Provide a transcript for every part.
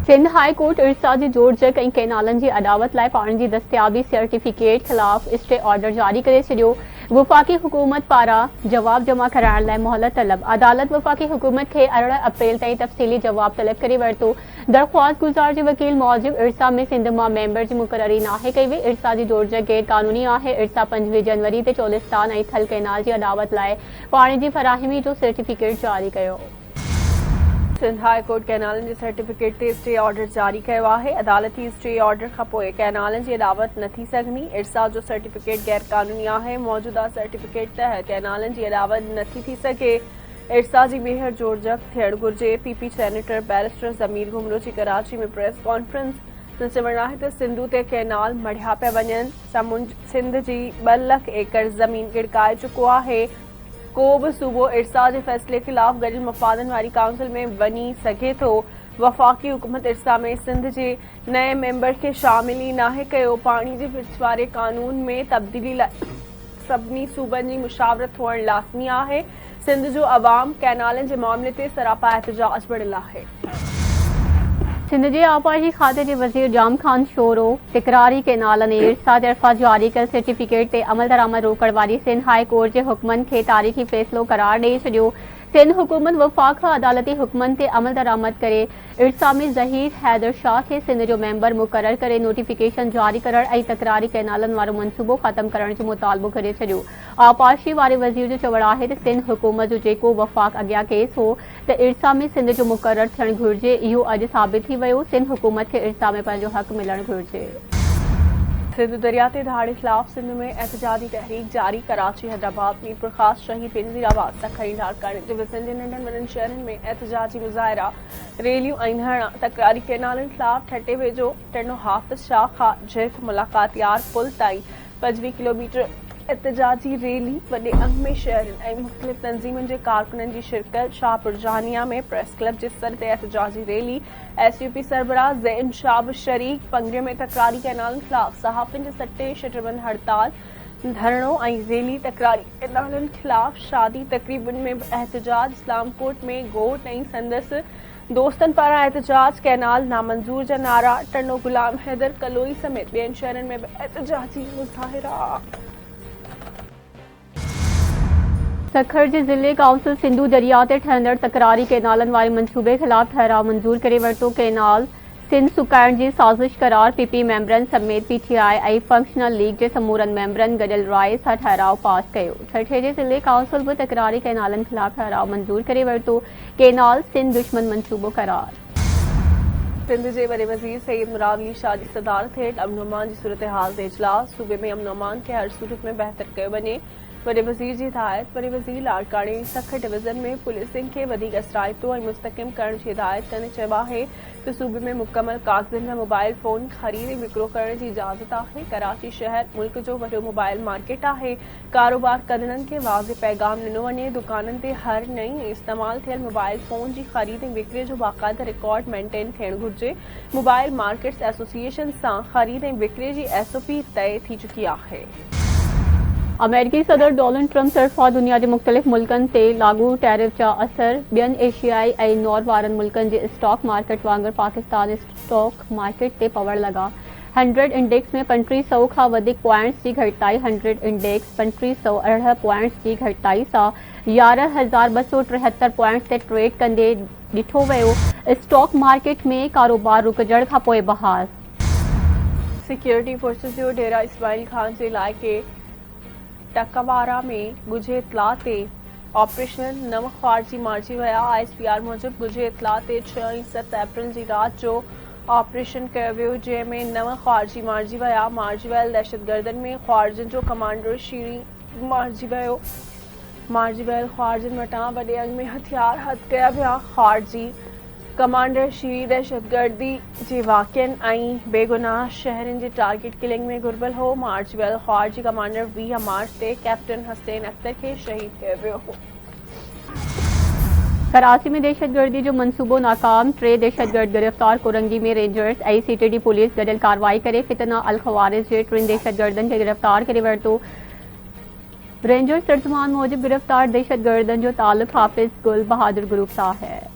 Sindh high court इरसा जी George कई कैनालन की अदावत लाइ पानी की दस्तियाबी सर्टिफिकेट खिलाफ स्टे ऑर्डर जारी करे छो। वफाकी हुकूमत पारा जवाब जमा कराने लाइ मोहलत तलब। अदालत वफाकी हुकूमत के 18 अप्रैल ताईं तफ़सीली जवाब तलब करे वरतो। दरख्वास्त गुजार के वकील मौजिब इरसा में सिंध मां मेंबर की मुकर्ररी नाहे कई वे। इरसा जी जॉर्ज गैर कानूनी है। इरसा 5 जनवरी ते चोलिस्तान ऐं थल कैनाल की अदावत लाइ पानी की फराहमी जो सर्टिफिकेट जारी किया। सिंध हाई कोर्ट कैनालन के सर्टिफिकेट ते स्टे ऑर्डर जारी किया है। अदालती स्टे ऑर्डर का पोइ कैनालन की अदावत न थी सघनी। इरसा जो सर्टिफिकेट गैर कानूनी है। मौजूदा सर्टिफिकेट तहत कैनालन की अदावत नथी थी सके। इरसा की ॿीहर जोड़जक थियण घुर्जे। पीपी सेनेटर बैरिस्टर ज़मीर घुमरो की कराची में प्रेस कॉन्फ्रेंस न चवण है तो सिंधु ते कैनाल मढ़िया पिया वञनि। सिंध की 2 लाख एकड़ ज़मीन गिड़काए चुको है। को भी सूबो इरसा के फैसले खिलाफ गडियल मफ़ादन वाली काउंसिल में वनी सके तो। वफाकी हुकूमत इरसा में सिंध के नए मेंबर के शामिल ही नाहे कयो। पानी के विच वारे कानून में तब्दीली लाइ सभिनी सूबन की मुशावरत होना लाज़मी है। सिंध जो अवाम कैनालन के मामले ते सरापा एहतजाज बढ़ियल है। सिंध के आबपाशी खाते के वजीर जाम खान शोरो तकरारी कैनाल ने इरसा तरफा जारी कल सर्टिफिकेट ते अमल दरामद रोकण वाली सिंध हाई कोर्ट के हुक्मन के तारीखी फैसलो करार दे छो। सिंध हुकूमत वफाक अदालती हुक्मन ते अमल दरामद करे इरसा में ज़हीर हैदर शाह के सिंध जो मेंबर मुकर्रर करे नोटिफिकेशन जारी करण ऐं तकरारी कैनालन वारो मनसूबो खत्म करण जो मुतालबो करे छो। आबपाशी वारे वजीर जो चवण है तो सिंध हुकूमत जो जेको वफाक अॻियां केस हो तो इरसा में सिंध जो मुकर्रर थियण घुर्जे इहो अॼु साबित थी वियो। सिंध हुकूमत के इरसा में पंहिंजो हक़ मिलण घुर्जे। सिंध दरिया ते दहाड़े खिलाफ सिंध में एहतजाजी तहरीक जारी। कराची हैदराबाद मीरपुर खास शहीद बेनज़ीराबाद तक खरीदार करने के विसन के नंढन वॾनि शहरन में एहतजाजी मुज़ाहिरा रैलियों ऐं धरना। तकरारी कैनालन खिलाफ ठटे वेझो टनो हाफ़िज़ शाह खां जिर्फ मुलाकात यार पुल ताईं 25 किलोमीटर एहतजाजी रैली। वॾे अंग में शहरन ऐं मुख़्तलिफ़ तंज़ीमुनि के कारकुननि की शिरकत। शाहपुर जानिया में प्रेस क्लब के सर ते एहतजाजी रैली। SUP सरबराह ज़ैन शाब शरीक। पंगे में तकरारी कैनालन खिलाफ सहाफ़िन के सट्टे शटरबंद हड़ताल धरणो ऐं रैली। तकरारी कैनालन खिलाफ शादी तकरीबन में एहतजाज। इस्लामकोट में घोट ऐं संदसि दोस्तन पारां एहतजाज। कैनाल नामंजूर जा नारा। टनो गुलाम हैदर कलोई समेत ॿियनि शहरन में एहतजाजी मुज़ाहिरा। सखर के ज़िले काउंसिल सिंधु दरिया ते ठहंदड़ तकरारी कैनालन वारे मनसूबे खिलाफ ठहराव मंजूर करे वरतो। कैनाल सिंध सुकाइण की साज़िश करार पीपी मेंबरन समेत PTI ऐं फंक्शनल लीग के समूरन मेंबरन गडियल राय सां ठहराव पास कयो। छठे के ज़िले काउंसिल भी तकरारी कैनालन खिलाफ ठहराव मंजूर करे वरतो। कैनाल सिंध दुश्मन मनसूबो करार। सिंध के वॾे वज़ीर सैयद मुराद अली शाह की सदारत हेठ अमन अमान की सूरत हाल ते इजलास। सूबे में अमन अमान के हर सूरत में बेहतर कयो वञे। वॾे वज़ीर की हिदायत। वॾे वज़ीर लाड़काणी सखर डिवीज़न में पुलिसिंग के वधीक असराइतो ऐं मुस्तहकम करण की हिदायत कंदे चयो है तो सूबे में मुकम्मल कागज़न जा मोबाइल फोन खरीद ऐं विकिरो करण की इजाज़त है। कराची शहर मुल्क जो वॾो मोबाइल मार्केट है। कारोबार कंदड़न के वाज़े पैगाम ॾिनो वञे। दुकानन ते हर नई ऐं इस्तेमाल थियल मोबाइल फोन की खरीद ऐं विक्री जो बाक़ायदा रिकॉर्ड मेंटेन थियण घुर्जे। मोबाइल मार्केट्स एसोसिएशन से खरीद ऐं विक्री की SOP तय थी चुकी है। अमेरिकी सदर डोनाल्ड ट्रंप तरफा दुनिया के मुख्तलिफ मुल्कन ते लागू टैरिफ जा असर। ॿियनि एशियाई ऐं नॉर वारनि मुल्कनि जे स्टॉक मार्केट वांगुरु पाकिस्तान स्टॉक मार्केट ते पवड़ लगा। 100 इंडेक्स में 3500 खां वधीक पॉइंट्स की घटिताई। 100 इंडेक्स 3518 पॉइंट्स की घटिताई सां 11273 पॉइंट्स ते ट्रेड कंदे ॾिठो वियो। स्टॉक मार्केट में कारोबार रुकजण खां पोइ बहाल। सिक्योरिटी फोर्सेस जो डेरा इस्माइल खान के इलाइक़े टकवारा में गुझे इतला ते ऑपरेशनल नव ख़ारजी मारिजी विया। ISPR मूजिब गुझे इतला ते 6 ऐं 7 अप्रैल की रात जो ऑपरेशन कयो वियो जंहिंमें 9 ख़ारजी मारिजी विया। मारिजी वियल दहशतगर्दन में ख़्वारिजन जो कमांडर शीरी मारिजी वियो। मारिजी वियल ख़्वारिजन वटां वॾे अंग में हथियार हथ कया विया। ख़्वारिजी कमांडर शीरी दहशतगर्दी के वाक़ियन ऐं बेगुनाह शहरन के टारगेट किलिंग में घुर्बल हो। मारिजी वियल ख़्वारिजी कमांडर 20 मार्च ते कैप्टन हसनैन अख्तर के शहीद कयो वियो हो। कराची में दहशतगर्दी जो मनसूबो नाकाम। 3 दहशतगर्द गिरफ्तार। कोरंगी में रेंजर्स ऐं CTD पुलिस गडियल कार्रवाई करे फितना अल खवारिज के 3 दहशतगर्दन के गिरफ्तार करे वरतो। रेंजर्स तर्जुमान मूजिब गिरफ्तार दहशतगर्दन जो ताल्लुक हाफिज गुल बहादुर ग्रुप सां है।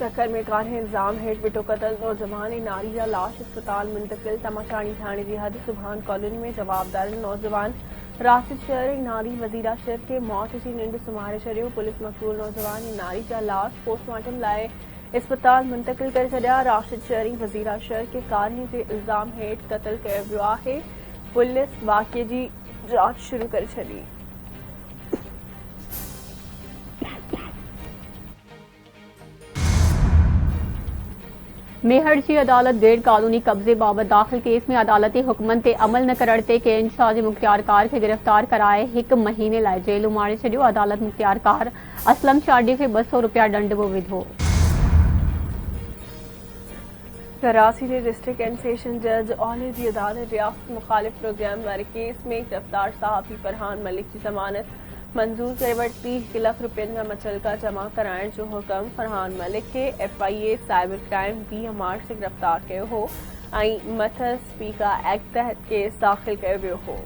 टक्कर में कार इल्जाम हेठ बिटो कतल नौजवान नारी या लाश अस्पताल मुंतकिल टमाटाणी थाने की हद सुभान कॉलोनी में जवाबदार नौजवान राशिद शहर नारी वजीरा शहर के मौत जी निंड सुमारे छड़ियो पुलिस मकबूल नौजवान नारी जा लाश पोस्टमार्टम लाए अस्पताल मुंतकिल कर छड़िया राशिद शहरी वजीरा शहर के कार के इल्जाम हेठ कतल कयो वियो आहे पुलिस वाक़े की जांच शुरू कर छड़ी। मेहर जी अदालत गैर कानूनी कब्जे बाबत दाखिल केस में अदालती हुक्मन ते अमल न करण ते कंहिं साज़ी मुख्तियार कार खे गिरफ्तार कराए 1 महीने लाइ जेल उमारे छॾियो। अदालत मुख्तियार कार असलम शाडी खे 200 रुपया दंड बि विधो। कराची के डिस्ट्रिक्ट एंड सेशन जज औले की अदालत रियासत मुखालिफ प्रोग्राम वारे केस में गिरफ्तार सहाफ़ी फरहान मलिक की जमानत मंजूर करे वटि 30 लाख रुपयनि जा मुचलका जमा कराइण जो हुक्म फरहान मलिक के FIA साइबर क्राइम 20 मार्च से गिरफ्तार कियो हो ऐं मथस पीका एक्ट तहत केस दाख़िल कयो वियो हो।